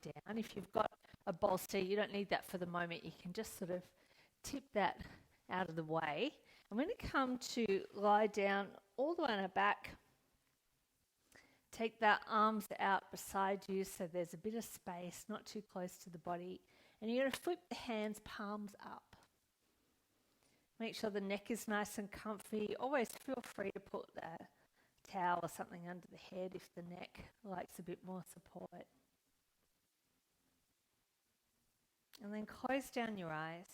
down. If you've got a bolster, you don't need that for the moment. You can just sort of tip that out of the way. I'm going to come to lie down all the way on our back. Take the arms out beside you so there's a bit of space, not too close to the body. And you're going to flip the hands palms up. Make sure the neck is nice and comfy. Always feel free to put a towel or something under the head if the neck likes a bit more support. And then close down your eyes.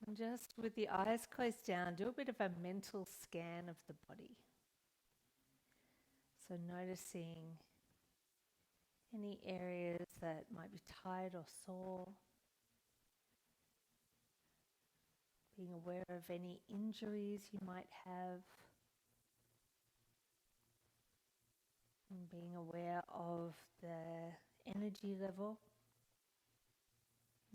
And just with the eyes closed down, do a bit of a mental scan of the body. So noticing any areas that might be tight or sore. Being aware of any injuries you might have. And being aware of the energy level.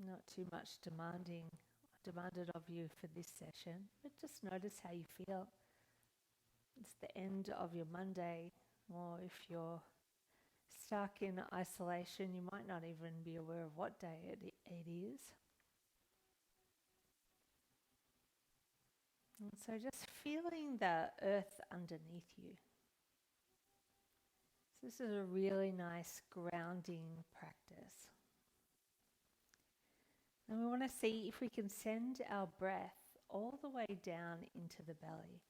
Not too much demanded of you for this session, but just notice how you feel. It's the end of your Monday, or if you're stuck in isolation, you might not even be aware of what day it is. And so just feeling the earth underneath you. So this is a really nice grounding practice. And we want to see if we can send our breath all the way down into the belly.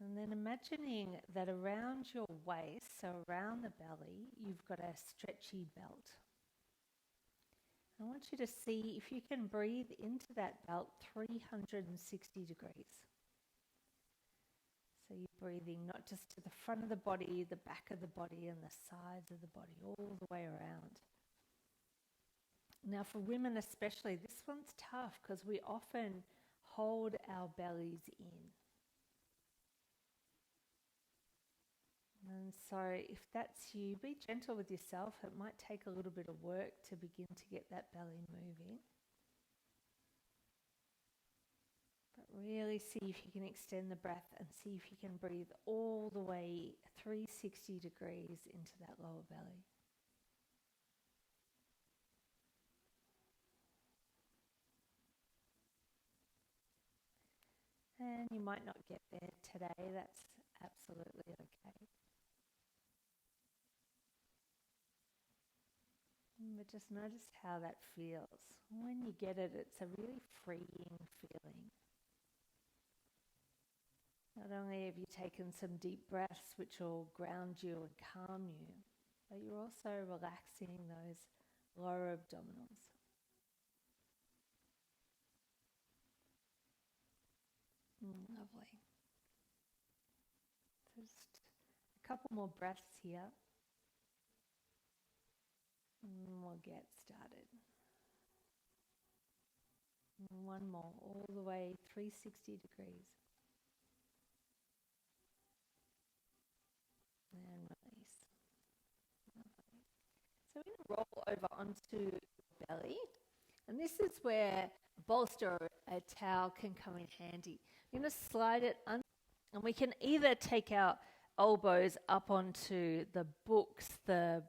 And then imagining that around your waist, so around the belly, you've got a stretchy belt. I want you to see if you can breathe into that belt 360 degrees. So you're breathing not just to the front of the body, the back of the body, and the sides of the body, all the way around. Now for women especially, this one's tough because we often hold our bellies in. And so if that's you, be gentle with yourself. It might take a little bit of work to begin to get that belly moving. But really see if you can extend the breath and see if you can breathe all the way 360 degrees into that lower belly. And you might not get there today, that's absolutely okay. But just notice how that feels. When you get it, it's a really freeing feeling. Not only have you taken some deep breaths which will ground you and calm you, but you're also relaxing those lower abdominals. Lovely. So just a couple more breaths here. And we'll get started. And one more, all the way 360 degrees. And release. So we're going to roll over onto the belly. And this is where a bolster or a towel can come in handy. You're going to slide it under, and we can either take our elbows up onto the books, the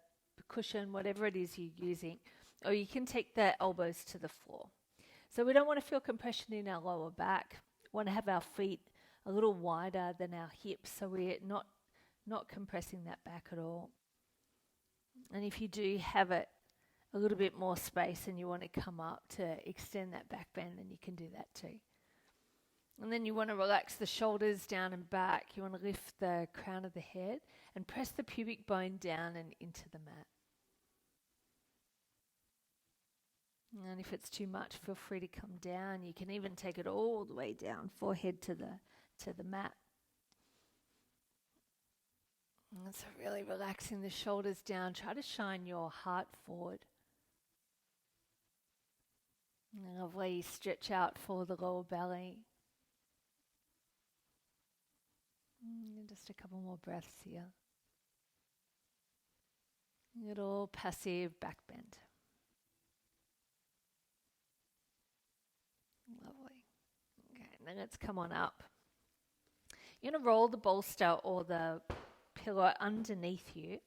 cushion, whatever it is you're using, or you can take the elbows to the floor. So we don't want to feel compression in our lower back. We want to have our feet a little wider than our hips, so we're not compressing that back at all. And if you do have it a little bit more space and you want to come up to extend that back bend, then you can do that too. And then you want to relax the shoulders down and back. You want to lift the crown of the head and press the pubic bone down and into the mat. And if it's too much, feel free to come down. You can even take it all the way down, forehead to the mat. And so really relaxing the shoulders down. Try to shine your heart forward. And lovely stretch out for the lower belly. And just a couple more breaths here. Little passive back bend. Lovely. Okay, and then let's come on up. You're going to roll the bolster or the pillow underneath you.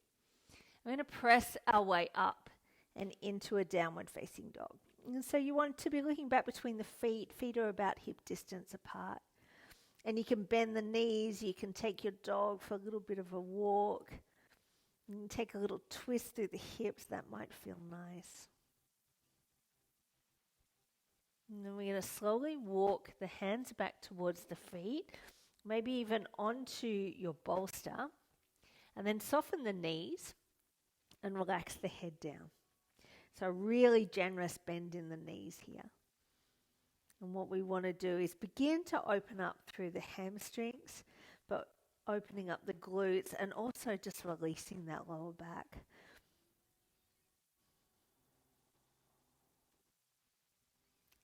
We're going to press our way up and into a downward facing dog. And so you want to be looking back between the feet. Feet are about hip distance apart. And you can bend the knees. You can take your dog for a little bit of a walk. You can take a little twist through the hips. That might feel nice. And then we're going to slowly walk the hands back towards the feet, maybe even onto your bolster, and then soften the knees and relax the head down. So a really generous bend in the knees here. And what we want to do is begin to open up through the hamstrings, but opening up the glutes and also just releasing that lower back.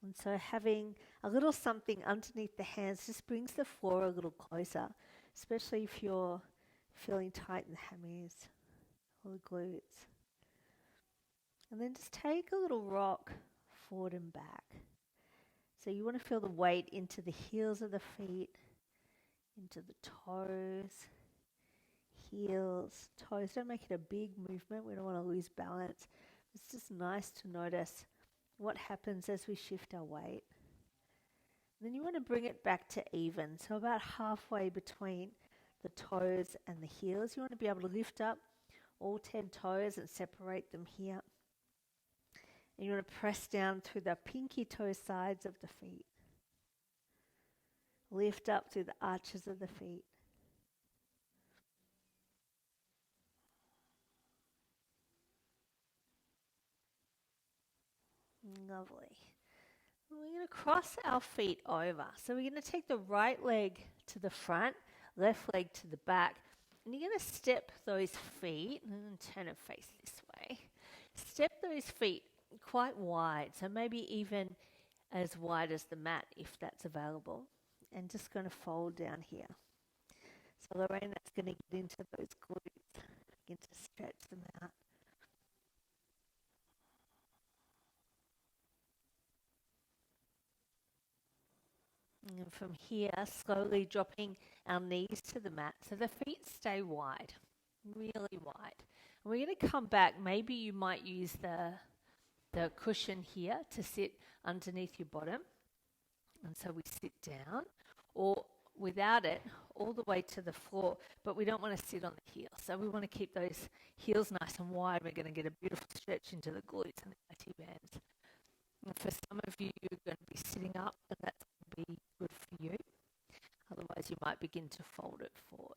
And so having a little something underneath the hands just brings the floor a little closer, especially if you're feeling tight in the hammies or the glutes. And then just take a little rock forward and back. So you want to feel the weight into the heels of the feet, into the toes, heels, toes. Don't make it a big movement. We don't want to lose balance. It's just nice to notice what happens as we shift our weight. And then you want to bring it back to even. So about halfway between the toes and the heels. You want to be able to lift up all 10 toes and separate them here. And you want to press down through the pinky toe sides of the feet. Lift up through the arches of the feet. Lovely. We're going to cross our feet over. So we're going to take the right leg to the front, left leg to the back. And you're going to step those feet and turn it face this way. Step those feet quite wide, so maybe even as wide as the mat if that's available, and just going to fold down here. So Lorraine, that's going to get into those glutes, begin to stretch them out. And from here, slowly dropping our knees to the mat so the feet stay wide, really wide. And we're going to come back. Maybe you might use the cushion here to sit underneath your bottom. And so we sit down, or without it, all the way to the floor. But we don't want to sit on the heels. So we want to keep those heels nice and wide. We're going to get a beautiful stretch into the glutes and the IT bands. And for some of you, you're going to be sitting up, and that's going to be good for you. Otherwise, you might begin to fold it forward.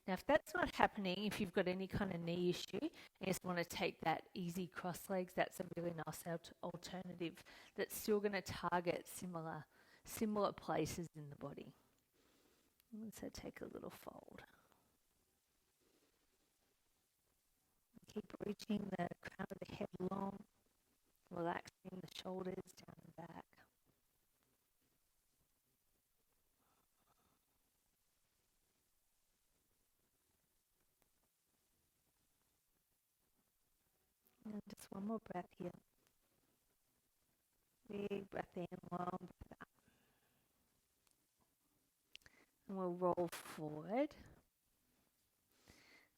Now, if that's not happening, if you've got any kind of knee issue, and you just want to take that easy cross legs, that's a really nice alternative that's still going to target similar places in the body. And so take a little fold. Keep reaching the crown of the head long, relaxing the shoulders down and back. And just one more breath here. Big breath in, long breath out. And we'll roll forward.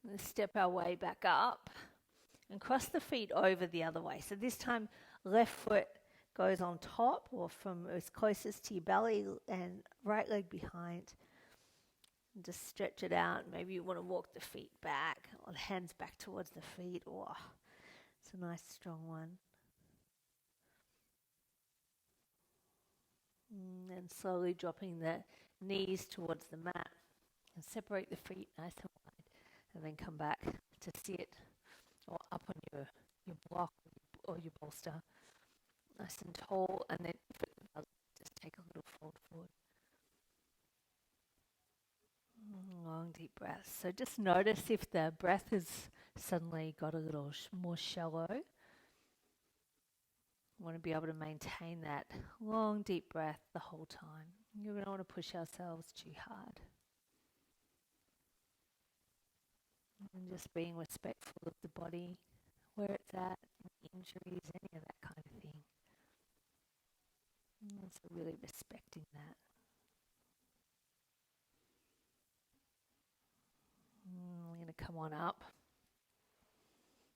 And step our way back up and cross the feet over the other way. So this time, left foot goes on top or from as closest to your belly, and right leg behind. And just stretch it out. Maybe you want to walk the feet back or the hands back towards the feet. Oh, it's a nice strong one. And slowly dropping the knees towards the mat and separate the feet nice and wide, and then come back to sit or up on your block or your bolster nice and tall, and then if it does, just take a little fold forward. Long deep breaths. So just notice if the breath has suddenly got a little more shallow. We want to be able to maintain that long deep breath the whole time. You don't want to push ourselves too hard. And just being respectful of the body, where it's at, injuries, any of that kind of thing. And so really respecting that. come on up.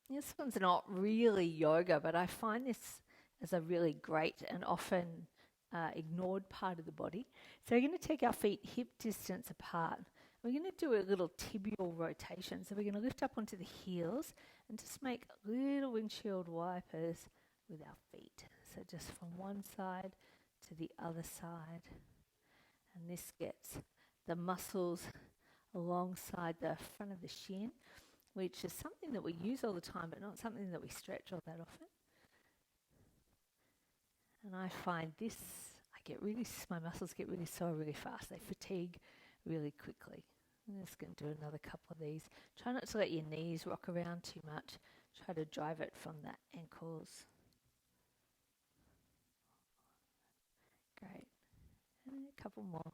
This one's not really yoga, but I find this as a really great and often ignored part of the body. So we're going to take our feet hip distance apart. We're going to do a little tibial rotation. So we're going to lift up onto the heels and just make little windshield wipers with our feet. So just from one side to the other side. And this gets the muscles alongside the front of the shin, which is something that we use all the time, but not something that we stretch all that often. And I find this, my muscles get really sore really fast. They fatigue really quickly. I'm just going to do another couple of these. Try not to let your knees rock around too much. Try to drive it from the ankles. Great. And a couple more.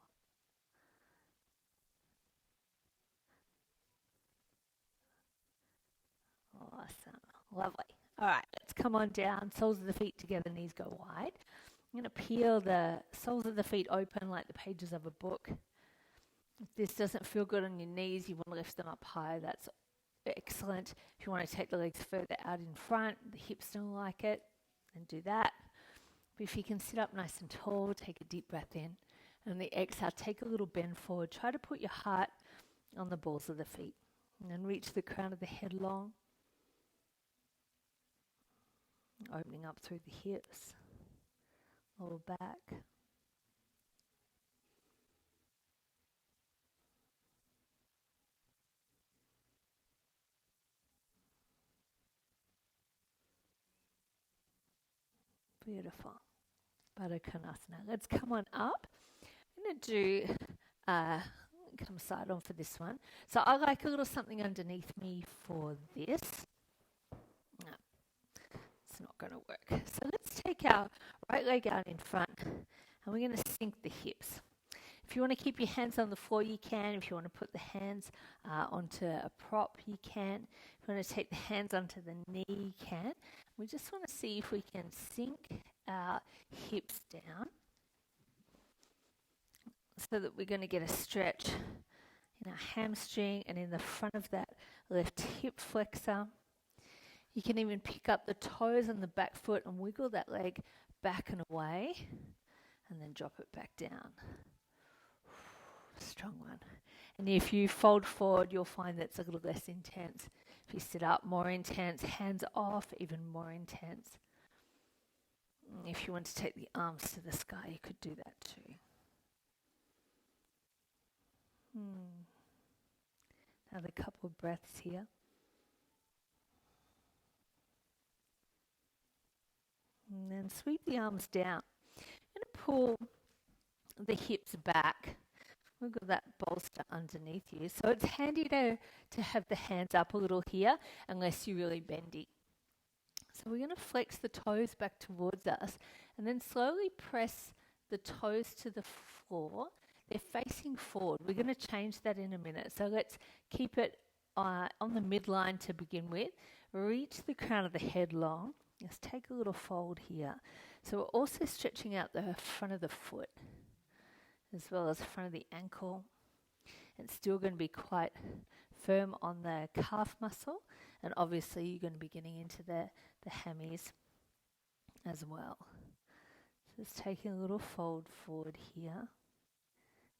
Awesome. Lovely. All right, let's come on down. Soles of the feet together, knees go wide. I'm going to peel the soles of the feet open like the pages of a book. If this doesn't feel good on your knees, you want to lift them up high. That's excellent. If you want to take the legs further out in front, the hips don't like it, then do that. But if you can sit up nice and tall, take a deep breath in. And the exhale, take a little bend forward. Try to put your heart on the balls of the feet. And then reach the crown of the head long. Opening up through the hips, lower back. Beautiful. Baddha Konasana. Let's come on up. I'm going to do, come side on for this one. So I like a little something underneath me for this. No, it's not going to work. So let's take our right leg out in front and we're going to sink the hips. If you want to keep your hands on the floor, you can. If you want to put the hands onto a prop, you can. If you want to take the hands onto the knee, you can. We just want to see if we can sink our hips down so that we're going to get a stretch in our hamstring and in the front of that left hip flexor. You can even pick up the toes on the back foot and wiggle that leg back and away and then drop it back down. Strong one. And if you fold forward, you'll find that's a little less intense. If you sit up, more intense. Hands off, even more intense. If you want to take the arms to the sky, you could do that too. Another couple of breaths here. And then sweep the arms down. I'm going to pull the hips back. We've got that bolster underneath you. So it's handy to have the hands up a little here, unless you're really bendy. So we're going to flex the toes back towards us, and then slowly press the toes to the floor. They're facing forward. We're going to change that in a minute. So let's keep it on the midline to begin with. Reach the crown of the head long. Let's take a little fold here. So we're also stretching out the front of the foot, as well as the front of the ankle. It's still going to be quite firm on the calf muscle, and obviously you're going to be getting into the hammies as well. So just taking a little fold forward here.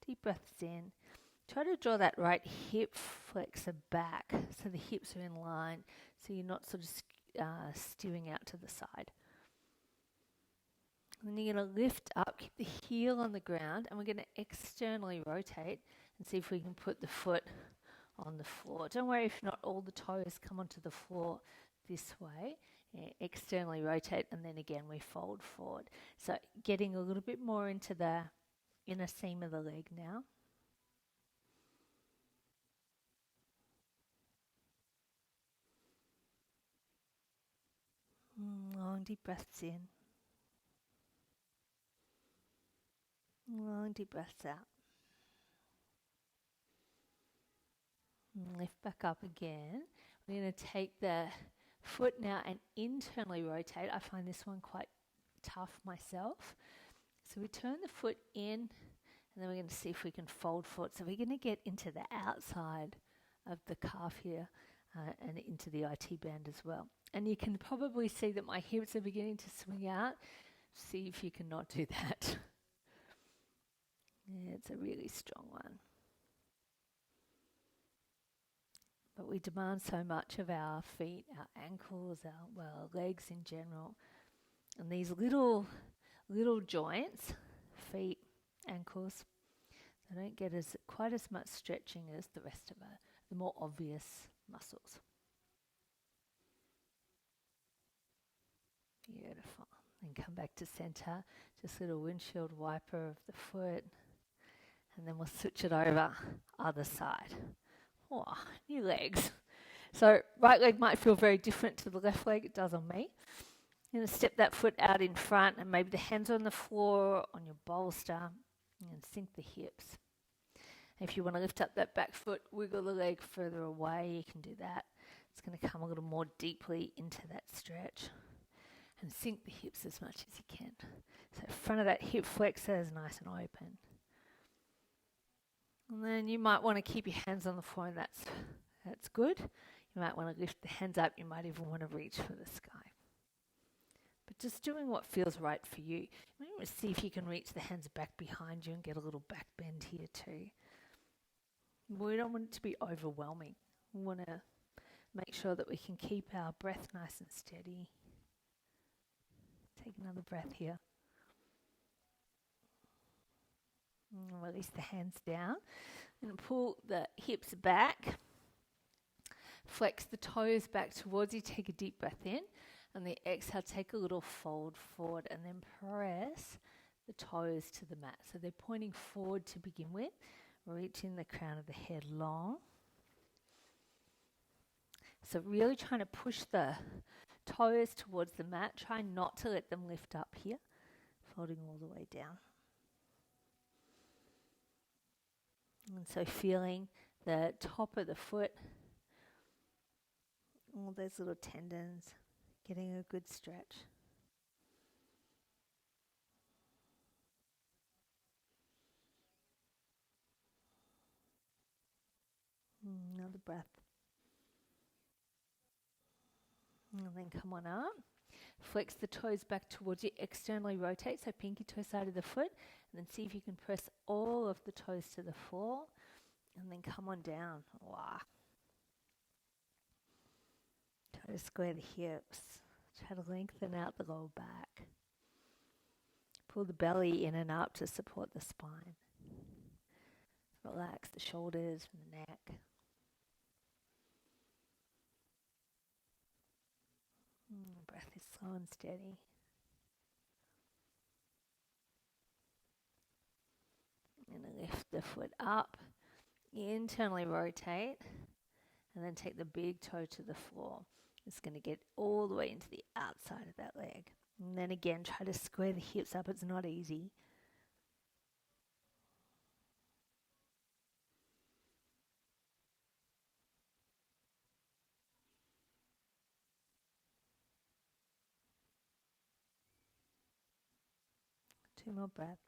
Deep breaths in. Try to draw that right hip flexor back so the hips are in line, so you're not sort of skewing out to the side. And then you're going to lift up, keep the heel on the ground, and we're going to externally rotate and see if we can put the foot on the floor. Don't worry if not all the toes come onto the floor this way. Externally rotate, and then again we fold forward. So getting a little bit more into the inner seam of the leg now. Long deep breaths in. Long deep breaths out. And lift back up again. We're going to take the foot now and internally rotate. I find this one quite tough myself. So we turn the foot in, and then we're going to see if we can fold forward. So we're going to get into the outside of the calf here and into the IT band as well. And you can probably see that my hips are beginning to swing out. See if you can not do that. Yeah, it's a really strong one. But we demand so much of our feet, our ankles, our legs in general. And these little joints, feet, ankles, they don't get quite as much stretching as the rest of the more obvious muscles. Beautiful. And come back to center, just a little windshield wiper of the foot. And then we'll switch it over, other side. Oh, new legs. So right leg might feel very different to the left leg. It does on me. You're going to step that foot out in front and maybe the hands on the floor, on your bolster, and sink the hips. If you want to lift up that back foot, wiggle the leg further away, you can do that. It's going to come a little more deeply into that stretch. And sink the hips as much as you can. So front of that hip flexor is nice and open. And then you might want to keep your hands on the floor, and that's good. You might want to lift the hands up. You might even want to reach for the sky. But just doing what feels right for you. You might want to see if you can reach the hands back behind you and get a little back bend here too. We don't want it to be overwhelming. We want to make sure that we can keep our breath nice and steady. Take another breath here. And release the hands down. And pull the hips back. Flex the toes back towards you. Take a deep breath in. And the exhale, take a little fold forward. And then press the toes to the mat. So they're pointing forward to begin with. Reaching the crown of the head long. So really trying to push the toes towards the mat. Try not to let them lift up here. Folding all the way down. And so feeling the top of the foot, all those little tendons, getting a good stretch. Another breath. And then come on up. Flex the toes back towards you. Externally rotate, so pinky toe side of the foot. And then see if you can press all of the toes to the floor. And then come on down. Wow. Try to square the hips. Try to lengthen out the lower back. Pull the belly in and up to support the spine. Relax the shoulders and the neck. Breath is slow and steady. And lift the foot up. Internally rotate. And then take the big toe to the floor. It's going to get all the way into the outside of that leg. And then again, try to square the hips up. It's not easy. Two more breaths.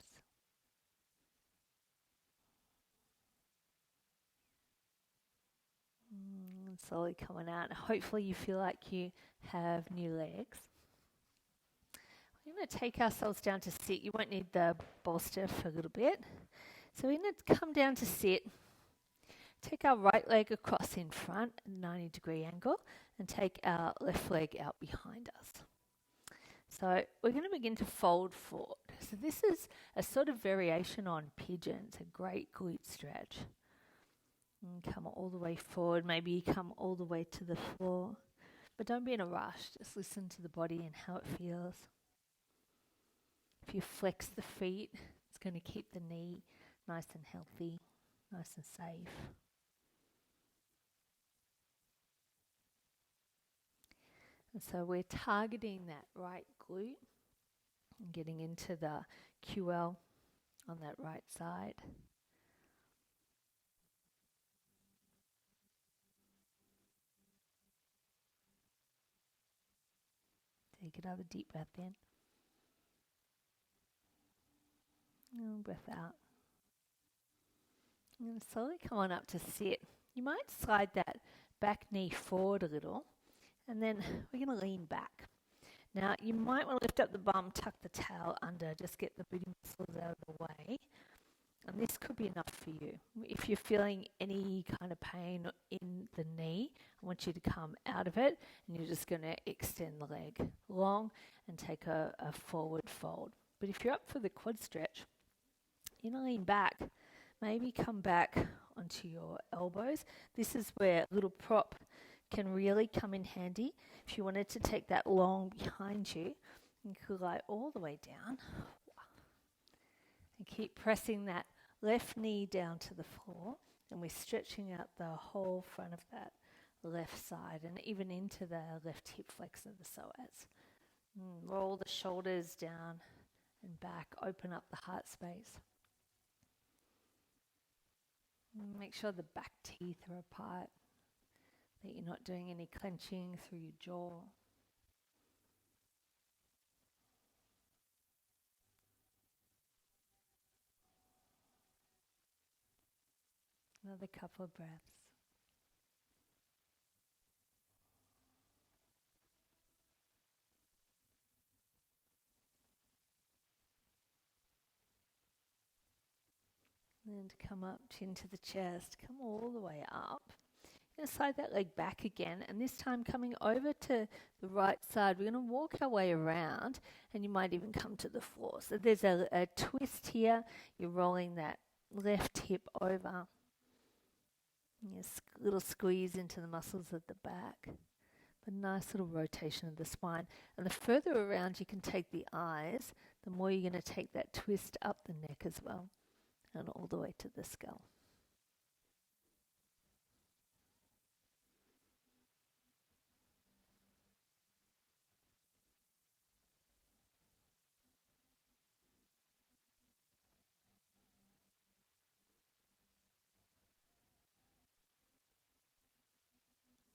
And slowly coming out. Hopefully you feel like you have new legs. We're going to take ourselves down to sit. You won't need the bolster for a little bit. So we're going to come down to sit. Take our right leg across in front at a 90-degree angle and take our left leg out behind us. So we're going to begin to fold forward. So this is a sort of variation on pigeon. It's a great glute stretch. And come all the way forward. Maybe you come all the way to the floor. But don't be in a rush. Just listen to the body and how it feels. If you flex the feet, it's going to keep the knee nice and healthy, nice and safe. And so we're targeting that right glute and getting into the QL on that right side. Take another deep breath in. And breath out. And slowly come on up to sit. you might slide that back knee forward a little, and then we're going to lean back. Now, you might want to lift up the bum, tuck the towel under, just get the booty muscles out of the way. And this could be enough for you. If you're feeling any kind of pain in the knee, I want you to come out of it, and you're just going to extend the leg long and take a forward fold. But if you're up for the quad stretch, you're going to lean back, maybe come back onto your elbows. This is where a little prop can really come in handy. If you wanted to take that long behind you, you could lie all the way down and keep pressing that left knee down to the floor, and we're stretching out the whole front of that left side and even into the left hip flexor, the psoas. Roll the shoulders down and back, open up the heart space. Make sure the back teeth are apart, that you're not doing any clenching through your jaw. Another couple of breaths. And come up, chin to the chest, come all the way up. You're going to slide that leg back again, and this time coming over to the right side, we're going to walk our way around, and you might even come to the floor. So there's a twist here. You're rolling that left hip over. Little squeeze into the muscles at the back. A nice little rotation of the spine. And the further around you can take the eyes, the more you're going to take that twist up the neck as well, and all the way to the skull.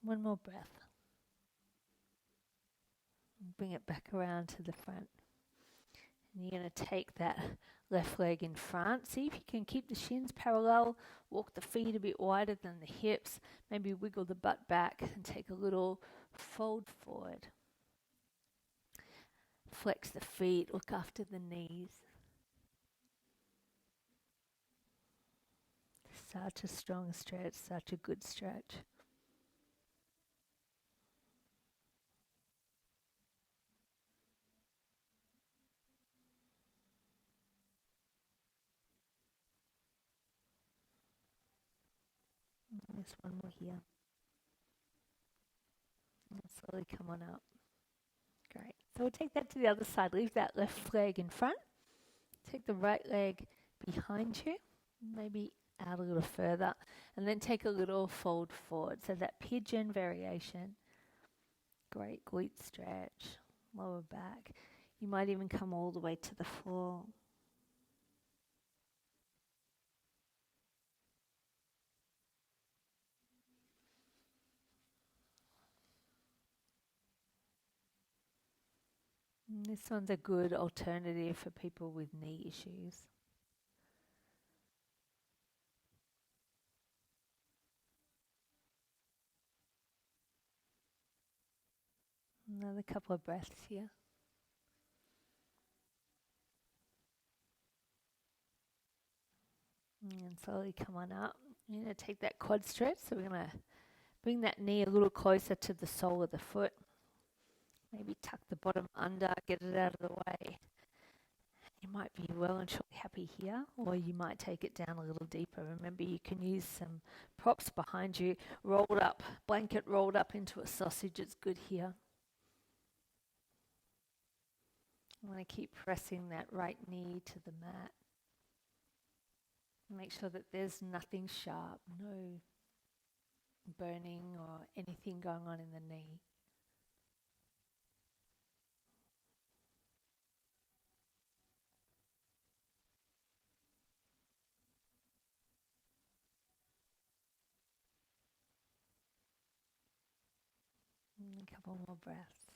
One more breath. Bring it back around to the front. And you're going to take that left leg in front. See if you can keep the shins parallel. Walk the feet a bit wider than the hips. Maybe wiggle the butt back and take a little fold forward. Flex the feet. Look after the knees. Such a strong stretch. Such a good stretch. There's one more here. And slowly come on up. Great. So we'll take that to the other side. Leave that left leg in front. Take the right leg behind you. Maybe out a little further. And then take a little fold forward. So that pigeon variation. Great glute stretch. Lower back. You might even come all the way to the floor. This one's a good alternative for people with knee issues. Another couple of breaths here. And slowly come on up. You're going to take that quad stretch. So we're going to bring that knee a little closer to the sole of the foot. Maybe tuck the bottom under, get it out of the way. You might be well and truly happy here, or you might take it down a little deeper. Remember, you can use some props behind you, rolled up, blanket rolled up into a sausage. It's good here. I want to keep pressing that right knee to the mat. Make sure that there's nothing sharp, no burning or anything going on in the knee. And a couple more breaths.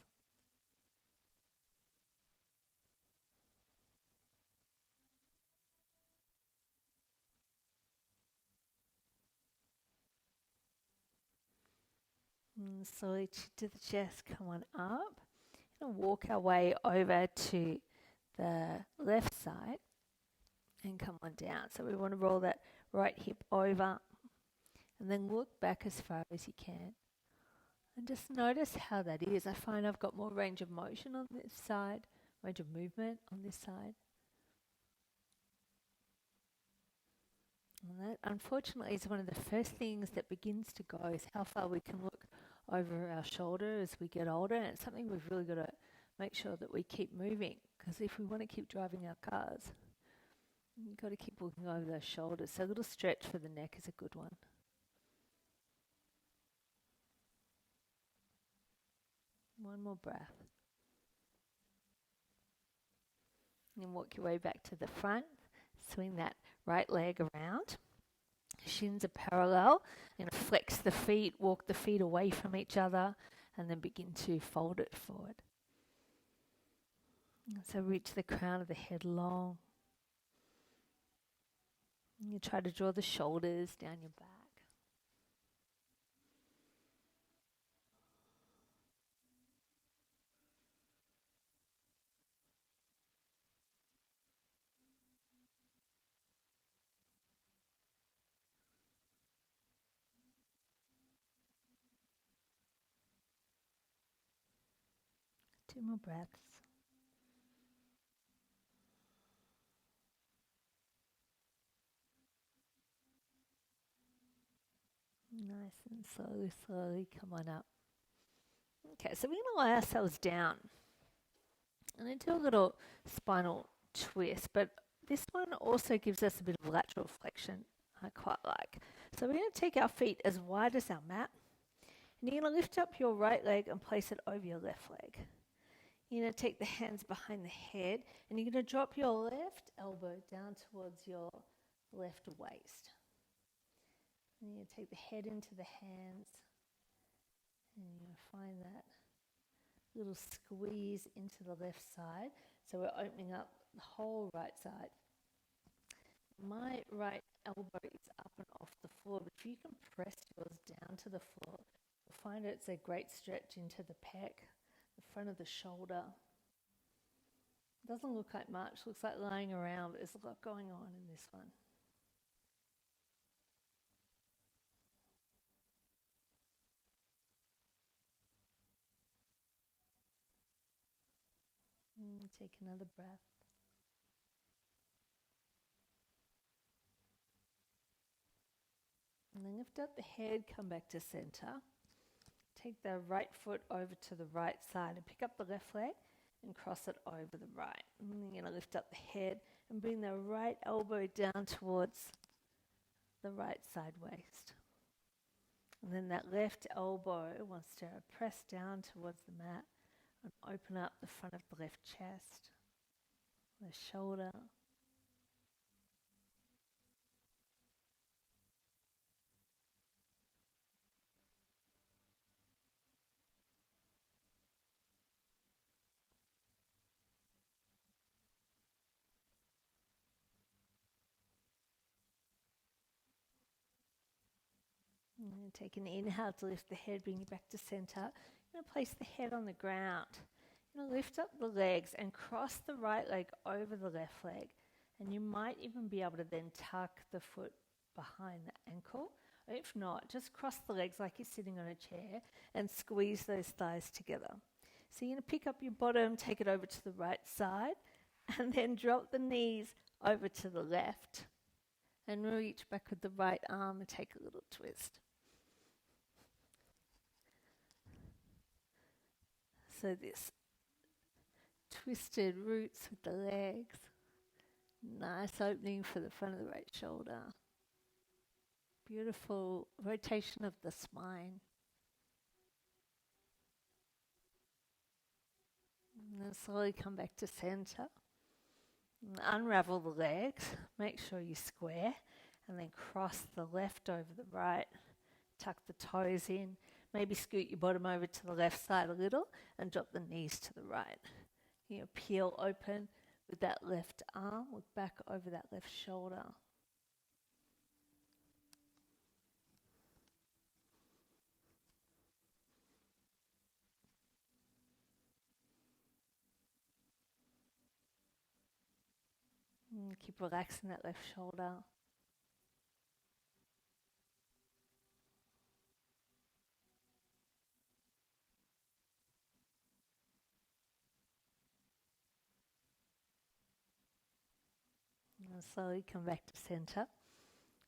And slowly to the chest, come on up. And walk our way over to the left side and come on down. So we want to roll that right hip over and then look back as far as you can. And just notice how that is. I find I've got more range of motion on this side, range of movement on this side. And that, unfortunately, is one of the first things that begins to go, is how far we can look over our shoulder as we get older. And it's something we've really got to make sure that we keep moving, because if we want to keep driving our cars, you've got to keep looking over those shoulders. So a little stretch for the neck is a good one. One more breath. And walk your way back to the front. Swing that right leg around. Shins are parallel. And flex the feet, walk the feet away from each other, and then begin to fold it forward. And so reach the crown of the head long. And you try to draw the shoulders down your back. Two more breaths. Nice and slowly come on up. Okay, so we're going to lie ourselves down and then do a little spinal twist, but this one also gives us a bit of lateral flexion I quite like. So we're going to take our feet as wide as our mat, and you're going to lift up your right leg and place it over your left leg. You're going to take the hands behind the head, and you're going to drop your left elbow down towards your left waist. And you're going to take the head into the hands, and you're going to find that little squeeze into the left side. So we're opening up the whole right side. My right elbow is up and off the floor, but if you can press yours down to the floor, you'll find it's a great stretch into the pec, the front of the shoulder. It doesn't look like much, looks like lying around, but there's a lot going on in this one. Take another breath. And then lift up the head, come back to center. Take the right foot over to the right side and pick up the left leg and cross it over the right. And then you're going to lift up the head and bring the right elbow down towards the right side waist. And then that left elbow wants to press down towards the mat and open up the front of the left chest, the shoulder. And then take an inhale to lift the head, bring you back to center. You're going to place the head on the ground. You're going to lift up the legs and cross the right leg over the left leg. And you might even be able to then tuck the foot behind the ankle. Or if not, just cross the legs like you're sitting on a chair and squeeze those thighs together. So you're going to pick up your bottom, take it over to the right side, and then drop the knees over to the left. And reach back with the right arm and take a little twist. So this twisted roots with the legs. Nice opening for the front of the right shoulder. Beautiful rotation of the spine. And then slowly come back to center. And unravel the legs. Make sure you square. And then cross the left over the right. Tuck the toes in. Maybe scoot your bottom over to the left side a little and drop the knees to the right. You know, peel open with that left arm. Look back over that left shoulder. Keep relaxing that left shoulder. And slowly come back to center.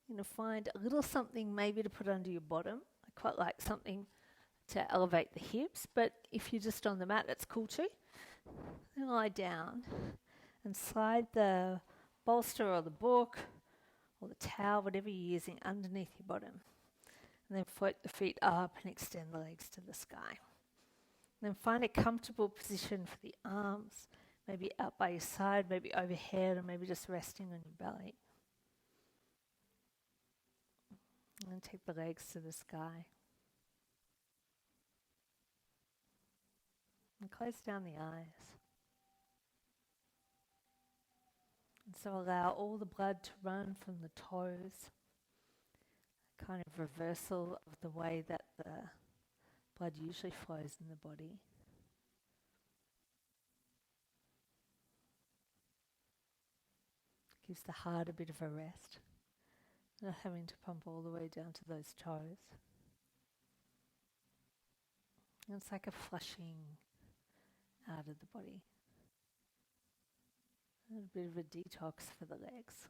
You're going to find a little something maybe to put under your bottom. I quite like something to elevate the hips, but if you're just on the mat, that's cool too. Then lie down and slide the bolster or the book or the towel, whatever you're using, underneath your bottom. And then float the feet up and extend the legs to the sky. And then find a comfortable position for the arms, maybe out by your side, maybe overhead, or maybe just resting on your belly. And then take the legs to the sky. And close down the eyes. And so allow all the blood to run from the toes, kind of reversal of the way that the blood usually flows in the body. Gives the heart a bit of a rest, not having to pump all the way down to those toes. And it's like a flushing out of the body. And a bit of a detox for the legs.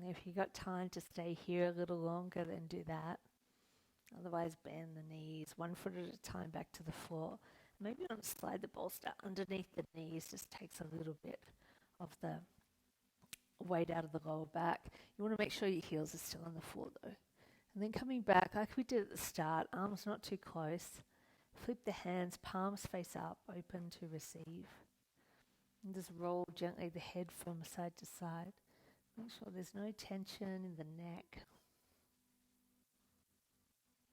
If you've got time to stay here a little longer, then do that. Otherwise, bend the knees, 1 foot at a time back to the floor. Maybe you want to slide the bolster underneath the knees, just takes a little bit of the weight out of the lower back. You want to make sure your heels are still on the floor though. And then coming back, like we did at the start, arms not too close. Flip the hands, palms face up, open to receive. And just roll gently the head from side to side. Make sure there's no tension in the neck.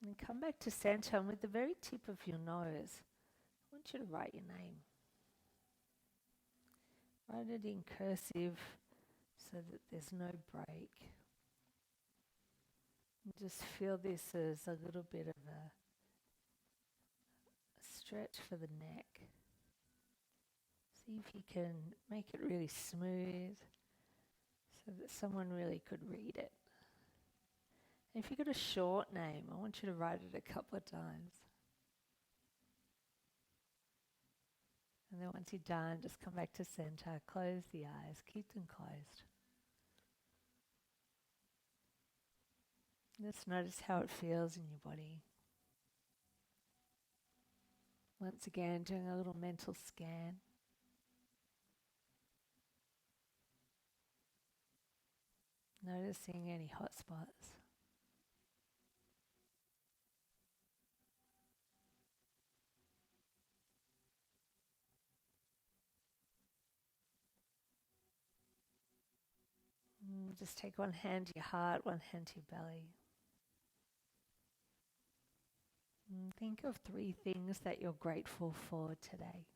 And come back to center, and with the very tip of your nose, I want you to write your name. Write it in cursive so that there's no break. And just feel this as a little bit of a stretch for the neck. See if you can make it really smooth so that someone really could read it. And if you've got a short name, I want you to write it a couple of times. And then once you're done, just come back to center, close the eyes, keep them closed. Just notice how it feels in your body. Once again, doing a little mental scan. Noticing any hot spots. Just take one hand to your heart, one hand to your belly. Think of 3 things that you're grateful for today.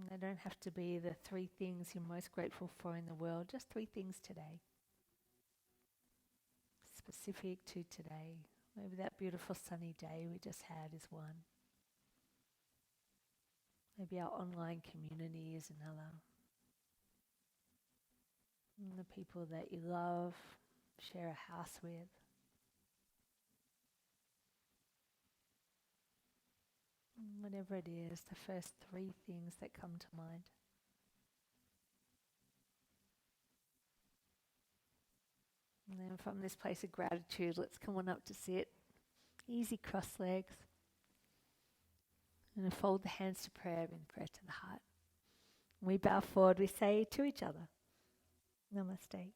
They don't have to be the 3 things you're most grateful for in the world, just 3 things today. Specific to today. Maybe that beautiful sunny day we just had is one. Maybe our online community is another. And the people that you love, share a house with. Whatever it is, the first 3 things that come to mind. And then from this place of gratitude, let's come on up to sit. Easy cross legs. And fold the hands to prayer and prayer to the heart. We bow forward, we say to each other, Namaste.